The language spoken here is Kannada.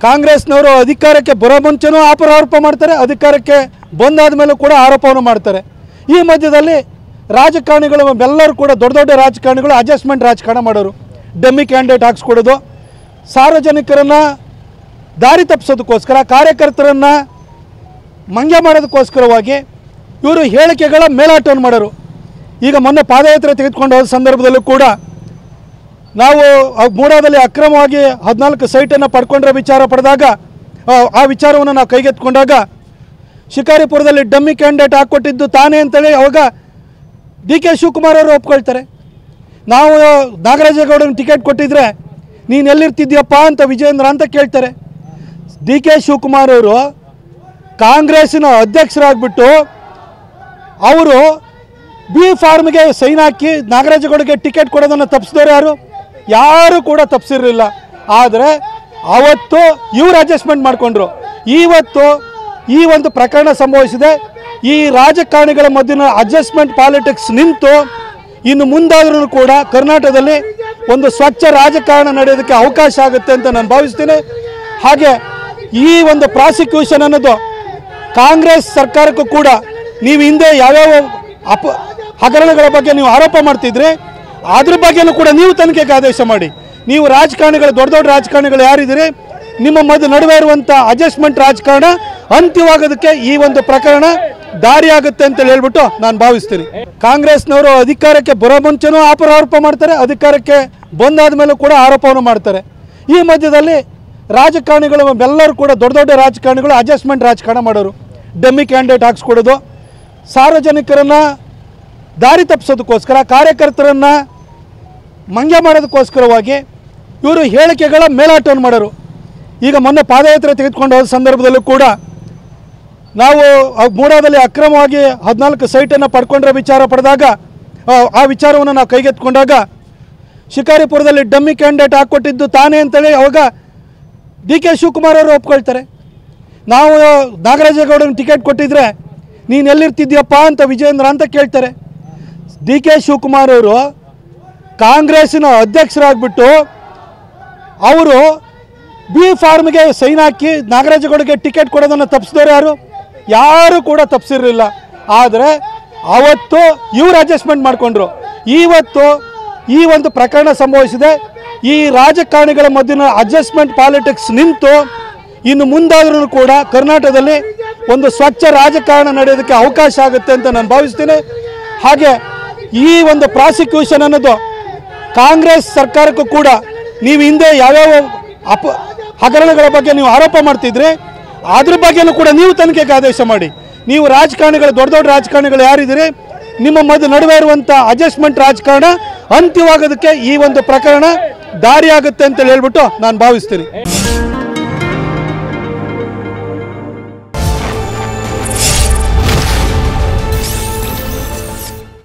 ಕಾಂಗ್ರೆಸ್ನವರು ಅಧಿಕಾರಕ್ಕೆ ಬರೋ ಮುಂಚೆನೂ ಆರೋಪ ಮಾಡ್ತಾರೆ, ಅಧಿಕಾರಕ್ಕೆ ಬಂದಾದ ಮೇಲೂ ಕೂಡ ಆರೋಪವನ್ನು ಮಾಡ್ತಾರೆ. ಈ ಮಧ್ಯದಲ್ಲಿ ರಾಜಕಾರಣಿಗಳು ಎಲ್ಲರೂ ಕೂಡ ದೊಡ್ಡ ದೊಡ್ಡ ರಾಜಕಾರಣಿಗಳು ಅಡ್ಜಸ್ಟ್ಮೆಂಟ್ ರಾಜಕಾರಣ ಮಾಡೋರು, ಡಮ್ಮಿ ಕ್ಯಾಂಡಿಡೇಟ್ ಹಾಕ್ಸ್ಕೊಡೋದು, ಸಾರ್ವಜನಿಕರನ್ನು ದಾರಿ ತಪ್ಪಿಸೋದಕ್ಕೋಸ್ಕರ, ಕಾರ್ಯಕರ್ತರನ್ನು ಮಂಗ್ಯ ಮಾಡೋದಕ್ಕೋಸ್ಕರವಾಗಿ ಇವರು ಹೇಳಿಕೆಗಳ ಮೇಲಾಟವನ್ನು ಮಾಡೋರು. ಈಗ ಮೊನ್ನೆ ಪಾದಯಾತ್ರೆ ತೆಗೆದುಕೊಂಡು ಹೋದ ಸಂದರ್ಭದಲ್ಲೂ ಕೂಡ ನಾವು ಮೂಡಾದಲ್ಲಿ ಅಕ್ರಮವಾಗಿ 14 ಸೈಟನ್ನು ಪಡ್ಕೊಂಡ್ರೆ ವಿಚಾರ ಪಡೆದಾಗ ಆ ವಿಚಾರವನ್ನು ನಾವು ಕೈಗೆತ್ತಿಕೊಂಡಾಗ ಶಿಕಾರಿಪುರದಲ್ಲಿ ಡಮ್ಮಿ ಕ್ಯಾಂಡಿಡೇಟ್ ಹಾಕ್ಕೊಟ್ಟಿದ್ದು ತಾನೇ ಅಂತೇಳಿ ಅವಾಗ ಡಿ ಕೆ ಶಿವಕುಮಾರ್ ಅವರು ಒಪ್ಕೊಳ್ತಾರೆ. ನಾವು ನಾಗರಾಜೇಗೌಡನ ಟಿಕೆಟ್ ಕೊಟ್ಟಿದ್ರೆ ನೀನು ಎಲ್ಲಿರ್ತಿದ್ಯಪ್ಪ ಅಂತ ವಿಜಯೇಂದ್ರ ಅಂತ ಕೇಳ್ತಾರೆ. ಡಿ ಕೆ ಶಿವಕುಮಾರ್ ಅವರು ಕಾಂಗ್ರೆಸ್ಸಿನ ಅಧ್ಯಕ್ಷರಾಗ್ಬಿಟ್ಟು ಅವರು ಬಿ ಫಾರ್ಮ್ಗೆ ಸೈನ್ ಹಾಕಿ ನಾಗರಾಜೇಗೌಡಗೆ ಟಿಕೆಟ್ ಕೊಡೋದನ್ನು ತಪ್ಪಿಸಿದವರು ಯಾರು ಕೂಡ ತಪ್ಪಿಸಿರಲಿಲ್ಲ. ಆದರೆ ಅವತ್ತು ಇವರು ಅಡ್ಜಸ್ಟ್ಮೆಂಟ್ ಮಾಡಿಕೊಂಡ್ರು. ಇವತ್ತು ಈ ಒಂದು ಪ್ರಕರಣ ಸಂಭವಿಸಿದೆ. ಈ ರಾಜಕಾರಣಿಗಳ ಮಧ್ಯೆ ಅಡ್ಜಸ್ಟ್ಮೆಂಟ್ ಪಾಲಿಟಿಕ್ಸ್ ನಿಂತು ಇನ್ನು ಮುಂದಾದ್ರೂ ಕೂಡ ಕರ್ನಾಟಕದಲ್ಲಿ ಒಂದು ಸ್ವಚ್ಛ ರಾಜಕಾರಣ ನಡೆಯೋದಕ್ಕೆ ಅವಕಾಶ ಆಗುತ್ತೆ ಅಂತ ನಾನು ಭಾವಿಸ್ತೀನಿ. ಹಾಗೆ ಈ ಒಂದು ಪ್ರಾಸಿಕ್ಯೂಷನ್ ಅನ್ನೋದು ಕಾಂಗ್ರೆಸ್ ಸರ್ಕಾರಕ್ಕೂ ಕೂಡ ನೀವು ಹಿಂದೆ ಯಾವ್ಯಾವ ಹಗರಣಗಳ ಬಗ್ಗೆ ನೀವು ಆರೋಪ ಮಾಡ್ತಿದ್ರಿ ಅದ್ರ ಬಗ್ಗೆನೂ ಕೂಡ ನೀವು ತನಿಖೆಗೆ ಆದೇಶ ಮಾಡಿ. ನೀವು ರಾಜಕಾರಣಿಗಳು ದೊಡ್ಡ ದೊಡ್ಡ ರಾಜಕಾರಣಿಗಳು ಯಾರಿದ್ದೀರಿ ನಿಮ್ಮ ನಡುವೆ ಇರುವಂಥ ಅಡ್ಜಸ್ಟ್ಮೆಂಟ್ ರಾಜಕಾರಣ ಅಂತ್ಯವಾಗೋದಕ್ಕೆ ಈ ಒಂದು ಪ್ರಕರಣ ದಾರಿಯಾಗುತ್ತೆ ಅಂತ ಹೇಳ್ಬಿಟ್ಟು ನಾನು ಭಾವಿಸ್ತೀನಿ. ಕಾಂಗ್ರೆಸ್ನವರು ಅಧಿಕಾರಕ್ಕೆ ಬರೋ ಮುಂಚೆನೂ ಆರೋಪ ಮಾಡ್ತಾರೆ, ಅಧಿಕಾರಕ್ಕೆ ಬಂದಾದ ಮೇಲೂ ಕೂಡ ಆರೋಪವನ್ನು ಮಾಡ್ತಾರೆ. ಈ ಮಧ್ಯದಲ್ಲಿ ರಾಜಕಾರಣಿಗಳು ಎಲ್ಲರೂ ಕೂಡ ದೊಡ್ಡ ದೊಡ್ಡ ರಾಜಕಾರಣಿಗಳು ಅಡ್ಜಸ್ಟ್ಮೆಂಟ್ ರಾಜಕಾರಣ ಮಾಡೋರು, ಡಮ್ಮಿ ಕ್ಯಾಂಡಿಡೇಟ್ ಹಾಕ್ಸ್ಕೊಡೋದು, ಸಾರ್ವಜನಿಕರನ್ನು ದಾರಿ ತಪ್ಪಿಸೋದಕ್ಕೋಸ್ಕರ, ಕಾರ್ಯಕರ್ತರನ್ನು ಮಂಗ್ಯ ಮಾಡೋದಕ್ಕೋಸ್ಕರವಾಗಿ ಇವರು ಹೇಳಿಕೆಗಳ ಮೇಲಾಟವನ್ನು ಮಾಡೋರು. ಈಗ ಮೊನ್ನೆ ಪಾದಯಾತ್ರೆ ತೆಗೆದುಕೊಂಡು ಹೋದ ಸಂದರ್ಭದಲ್ಲೂ ಕೂಡ ನಾವು ಮೂಡಾದಲ್ಲಿ ಅಕ್ರಮವಾಗಿ 14 ಸೈಟನ್ನು ಪಡ್ಕೊಂಡ್ರೆ ವಿಚಾರ ಪಡೆದಾಗ ಆ ವಿಚಾರವನ್ನು ನಾವು ಕೈಗೆತ್ತಿಕೊಂಡಾಗ ಶಿಕಾರಿಪುರದಲ್ಲಿ ಡಮ್ಮಿ ಕ್ಯಾಂಡಿಡೇಟ್ ಹಾಕ್ಕೊಟ್ಟಿದ್ದು ತಾನೇ ಅಂತೇಳಿ ಅವಾಗ ಡಿ ಕೆ ಶಿವಕುಮಾರ್ ಅವರು ಒಪ್ಕೊಳ್ತಾರೆ. ನಾವು ನಾಗರಾಜೇಗೌಡನ ಟಿಕೆಟ್ ಕೊಟ್ಟಿದ್ರೆ ನೀನು ಎಲ್ಲಿರ್ತಿದ್ಯಪ್ಪ ಅಂತ ವಿಜಯೇಂದ್ರ ಅಂತ ಕೇಳ್ತಾರೆ. ಡಿ ಕೆ ಶಿವಕುಮಾರ್ ಅವರು ಕಾಂಗ್ರೆಸ್ಸಿನ ಅಧ್ಯಕ್ಷರಾಗ್ಬಿಟ್ಟು ಅವರು ಬಿ ಫಾರ್ಮ್ಗೆ ಸೈನ್ ಹಾಕಿ ನಾಗರಾಜೇಗೌಡಗೆ ಟಿಕೆಟ್ ಕೊಡೋದನ್ನು ತಪ್ಪಿಸಿದವರು ಯಾರು ಕೂಡ ತಪ್ಪಿಸಿರಲಿಲ್ಲ. ಆದರೆ ಅವತ್ತು ಇವರು ಅಡ್ಜಸ್ಟ್ಮೆಂಟ್ ಮಾಡಿಕೊಂಡ್ರು. ಇವತ್ತು ಈ ಒಂದು ಪ್ರಕರಣ ಸಂಭವಿಸಿದೆ. ಈ ರಾಜಕಾರಣಿಗಳ ಮಧ್ಯೆ ಅಡ್ಜಸ್ಟ್ಮೆಂಟ್ ಪಾಲಿಟಿಕ್ಸ್ ನಿಂತು ಇನ್ನು ಮುಂದಾದ್ರೂ ಕೂಡ ಕರ್ನಾಟಕದಲ್ಲಿ ಒಂದು ಸ್ವಚ್ಛ ರಾಜಕಾರಣ ನಡೆಯೋದಕ್ಕೆ ಅವಕಾಶ ಆಗುತ್ತೆ ಅಂತ ನಾನು ಭಾವಿಸ್ತೀನಿ. ಹಾಗೆ ಈ ಒಂದು ಪ್ರಾಸಿಕ್ಯೂಷನ್ ಅನ್ನೋದು ಕಾಂಗ್ರೆಸ್ ಸರ್ಕಾರಕ್ಕೂ ಕೂಡ ನೀವು ಹಿಂದೆ ಯಾವ್ಯಾವ ಹಗರಣಗಳ ಬಗ್ಗೆ ನೀವು ಆರೋಪ ಮಾಡ್ತಿದ್ರಿ ಅದ್ರ ಬಗ್ಗೆನೂ ಕೂಡ ನೀವು ತನಿಖೆಗೆ ಆದೇಶ ಮಾಡಿ. ನೀವು ರಾಜಕಾರಣಿಗಳು ದೊಡ್ಡ ದೊಡ್ಡ ರಾಜಕಾರಣಿಗಳು ಯಾರಿದ್ದೀರಿ ನಿಮ್ಮ ನಡುವೆ ಇರುವಂಥ ಅಡ್ಜಸ್ಟ್ಮೆಂಟ್ ರಾಜಕಾರಣ ಅಂತ್ಯವಾಗೋದಕ್ಕೆ ಈ ಒಂದು ಪ್ರಕರಣ ದಾರಿಯಾಗುತ್ತೆ ಅಂತ ಹೇಳ್ಬಿಟ್ಟು ನಾನು ಭಾವಿಸ್ತೀನಿ.